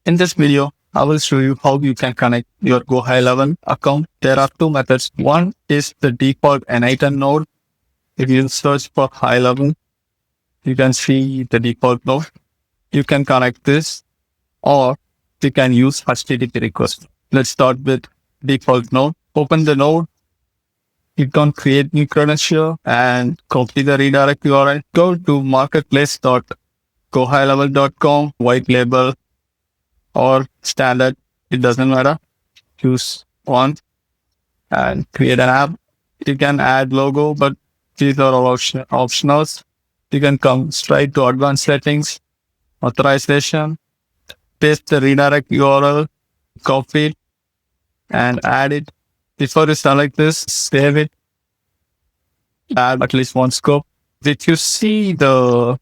In this video, I will show you how you can connect your GoHighLevel account. There are two methods. One is the default n8n node. If you search for high level, you can see the default node. You can connect this, or you can use HTTP request. Let's start with default node. Open the node. Click on create new credential and copy the redirect URL. Go to marketplace.gohighlevel.com, white label or standard. It doesn't matter. Choose one and create an app. You can add logo, but these are all optionals. You can come straight to advanced settings, authorization, paste the redirect URL, copy it, and add it. Before you select this, save it, add at least one scope. If you see the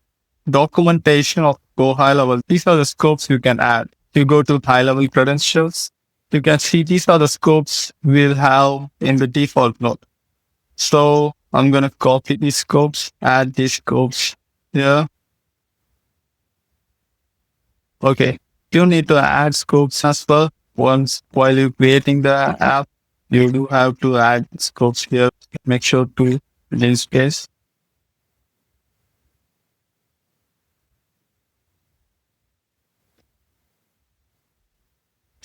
documentation of GoHighLevel, these are the scopes you can add. If you go to high-level credentials, you can see these are the scopes we'll have in the default node. So I'm going to copy these scopes, add these scopes here. Okay. You need to add scopes as well. Once while you're creating the app, you do have to add scopes here. Make sure to leave space.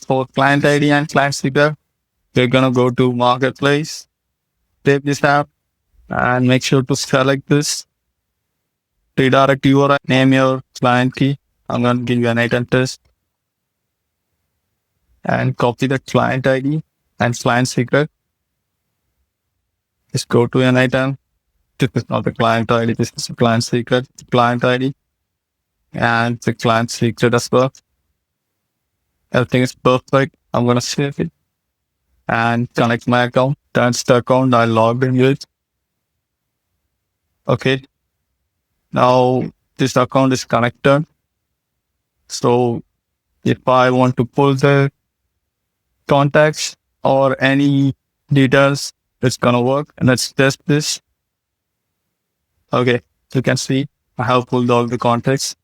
For client ID and client secret, you're going to go to Marketplace, save this app, and make sure to select this. Redirect URL, name your client key. I'm going to give you an n8n test. And copy the client ID and client secret. Just go to n8n. This is not the client ID, this is the client secret, client ID, and the client secret as well. Everything is perfect. I'm going to save it and connect my account. That's the account I logged in with. Okay. Now this account is connected. So if I want to pull the contacts or any details, it's going to work. And let's test this. Okay. You can see I have pulled all the contacts.